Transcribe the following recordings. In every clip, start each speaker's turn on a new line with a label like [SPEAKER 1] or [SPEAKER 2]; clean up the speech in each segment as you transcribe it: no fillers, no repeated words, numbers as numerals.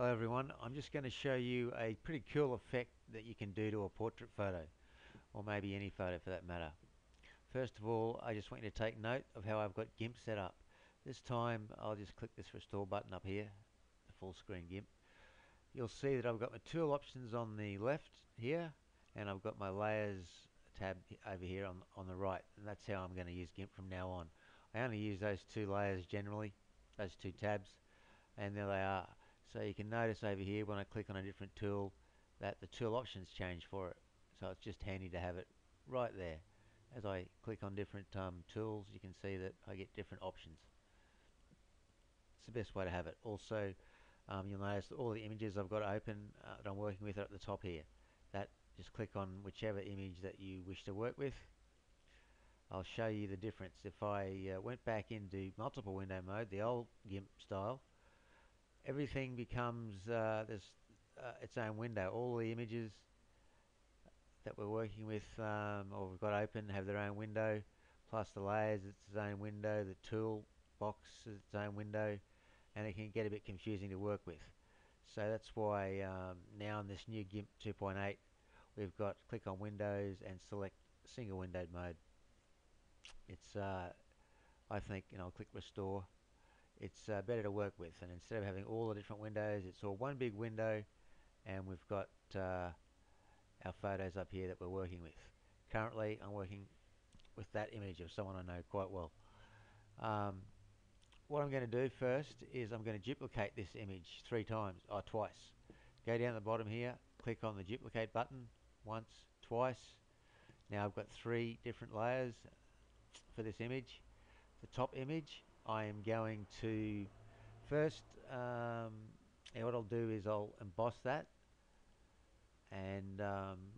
[SPEAKER 1] Hello everyone, I'm just going to show you a pretty cool effect that you can do to a portrait photo, or maybe any photo for that matter. First of all, I just want you to take note of how I've got Gimp set up. This time I'll just click this restore button up here, the full screen Gimp. You'll see that I've got my tool options on the left here, and I've got my layers tab over here on the right, and that's how I'm going to use Gimp from now on. I only use those two layers generally, those two tabs, and there they are. So you can notice over here when I click on a different tool that the tool options change for it. So it's just handy to have it right there. As I click on different tools, you can see that I get different options. It's the best way to have it. Also, you'll notice that all the images I've got open that I'm working with are at the top here. That just click on whichever image that you wish to work with. I'll show you the difference. If I went back into multiple window mode, the old GIMP style, everything becomes its own window. All the images that we're working with or we've got open have their own window, plus the layers, it's its own window, the tool box is its own window, and it can get a bit confusing to work with. So that's why now in this new GIMP 2.8 we've got click on Windows and select single windowed mode. It's I think, and I'll click restore. It's better to work with, and instead of having all the different windows, it's all one big window, and we've got our photos up here that we're working with. Currently I'm working with that image of someone I know quite well. What I'm going to do first is I'm going to duplicate this image twice. Go down the bottom here, click on the duplicate button once, twice. Now I've got three different layers for this image. The top image I am going to first, what I'll do is I'll emboss that, and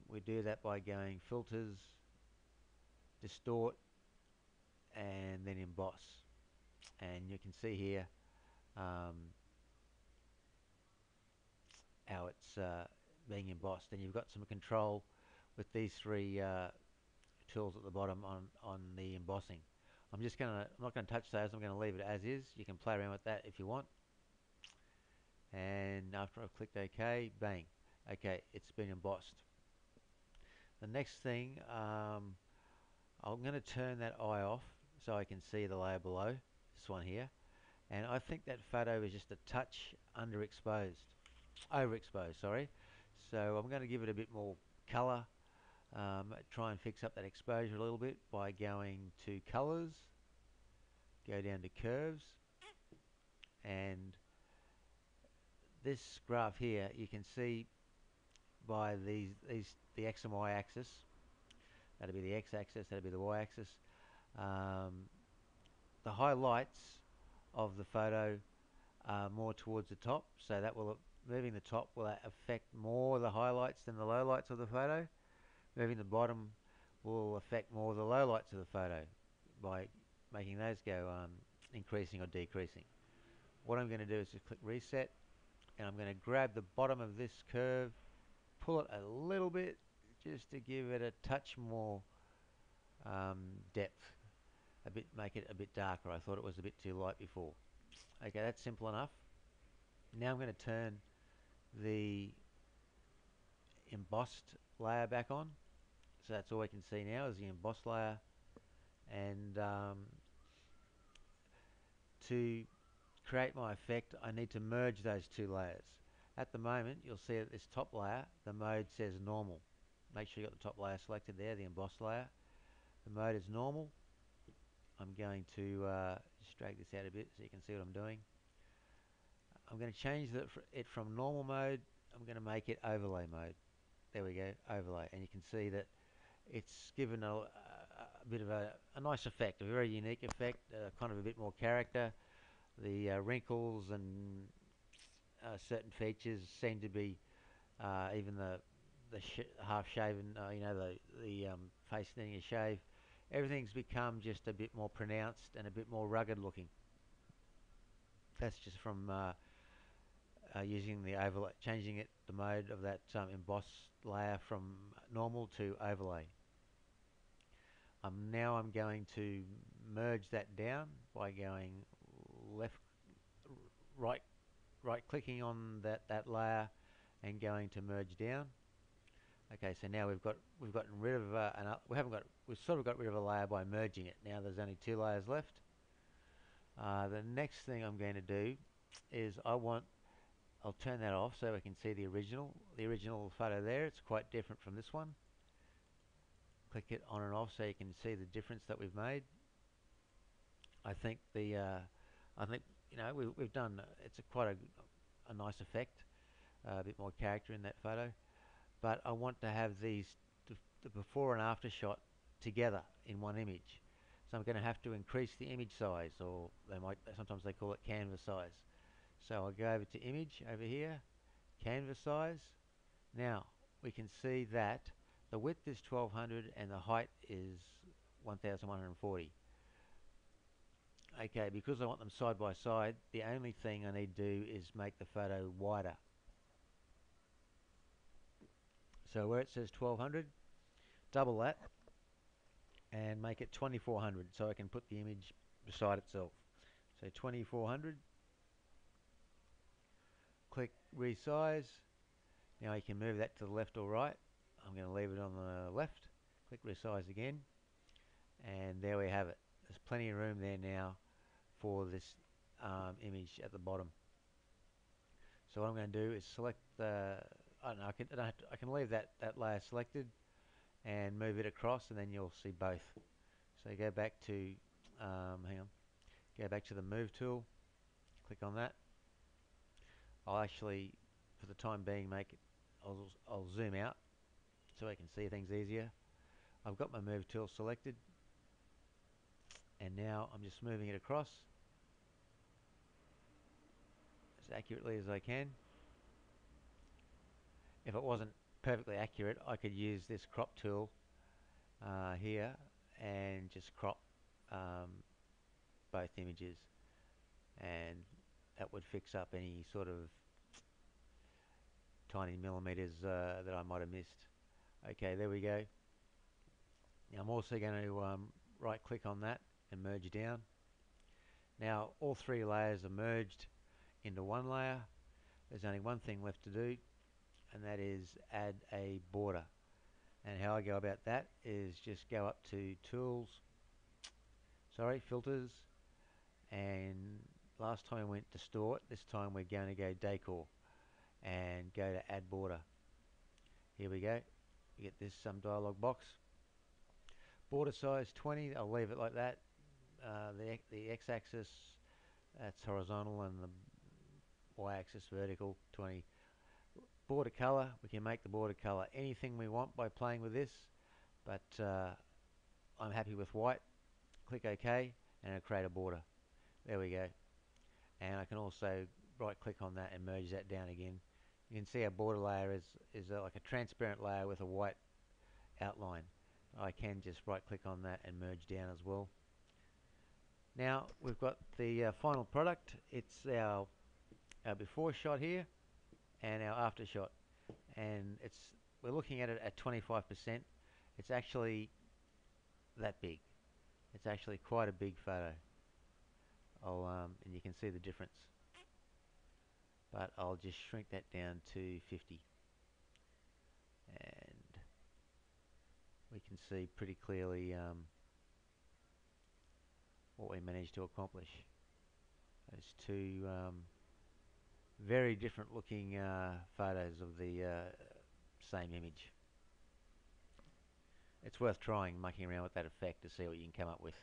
[SPEAKER 1] we do that by going filters, distort, and then emboss. And you can see here how it's being embossed, and you've got some control with these three tools at the bottom on the embossing. I'm not gonna touch those. I'm gonna leave it as is. You can play around with that if you want. And after I've clicked OK, bang, okay, it's been embossed. The next thing, I'm going to turn that eye off so I can see the layer below, this one here. And I think that photo is just a touch overexposed, sorry. So I'm going to give it a bit more color, try and fix up that exposure a little bit by going to colors, go down to curves, and this graph here, you can see by the X and Y axis, that'll be the X axis, that'll be the Y axis, the highlights of the photo are more towards the top, so that will, moving the top will affect more the highlights than the lowlights of the photo. Moving the bottom will affect more the lowlights of the photo by making those go increasing or decreasing. What I'm going to do is just click reset, and I'm going to grab the bottom of this curve, pull it a little bit just to give it a touch more depth, make it a bit darker. I thought it was a bit too light before. Okay, that's simple enough. Now I'm going to turn the embossed layer back on, so that's all we can see now is the embossed layer. And to create my effect, I need to merge those two layers. At the moment, you'll see that this top layer, the mode says normal. Make sure you got the top layer selected there, the embossed layer. The mode is normal. I'm going to just drag this out a bit so you can see what I'm doing. I'm going to change it from normal mode. I'm going to make it overlay mode. There we go, overlay. And you can see that it's given a bit of a nice effect, a very unique effect, kind of a bit more character. The wrinkles and certain features seem to be even the half shaven, the face needing a shave. Everything's become just a bit more pronounced and a bit more rugged looking. That's just from using the overlay, changing the mode of that emboss layer from normal to overlay. Now I'm going to merge that down by going right right clicking on that layer and going to merge down. Okay, so now we've gotten rid of we've sort of got rid of a layer by merging it. Now there's only 2 layers left. The next thing I'm going to do is I'll turn that off so we can see the original photo there. It's quite different from this one. Click it on and off so you can see the difference that we've made. I think you know we've done it's quite a nice effect, a bit more character in that photo. But I want to have the before and after shot together in one image. So I'm going to have to increase the image size, or sometimes they call it canvas size. So I'll go over to image over here, canvas size. Now we can see that the width is 1200 and the height is 1140. Okay, because I want them side by side, the only thing I need to do is make the photo wider. So where it says 1200, double that and make it 2400 so I can put the image beside itself. So 2400, click resize. Now you can move that to the left or right. I'm going to leave it on the left. Click resize again, and there we have it. There's plenty of room there now for this image at the bottom. So what I'm going to do is select the I don't know, I can leave that layer selected and move it across, and then you'll see both. So go back to go back to the move tool, click on that. I'll actually, for the time being, I'll zoom out so I can see things easier. I've got my move tool selected, and now I'm just moving it across as accurately as I can. If it wasn't perfectly accurate, I could use this crop tool here and just crop both images, and that would fix up any sort of tiny millimeters that I might have missed. Okay, there we go. Now I'm also going to right click on that and merge down. Now all 3 layers are merged into one layer. There's only one thing left to do, and that is add a border. And how I go about that is just go up to filters, and last time I went distort, this time we're going to go decor and go to add border. Here we go. We get this dialog box. Border size 20, I'll leave it like that. The x-axis, that's horizontal, and the y-axis vertical, 20. Border color, we can make the border color anything we want by playing with this, but I'm happy with white. Click OK, and it'll create a border. There we go. And I can also right click on that and merge that down again. You can see our border layer is like a transparent layer with a white outline. I can just right click on that and merge down as well. Now we've got the final product. It's our before shot here and our after shot, and we're looking at it at 25%. It's actually that big. It's actually quite a big photo. And you can see the difference. But I'll just shrink that down to 50, and we can see pretty clearly what we managed to accomplish. Those two very different looking photos of the same image. It's worth trying mucking around with that effect to see what you can come up with.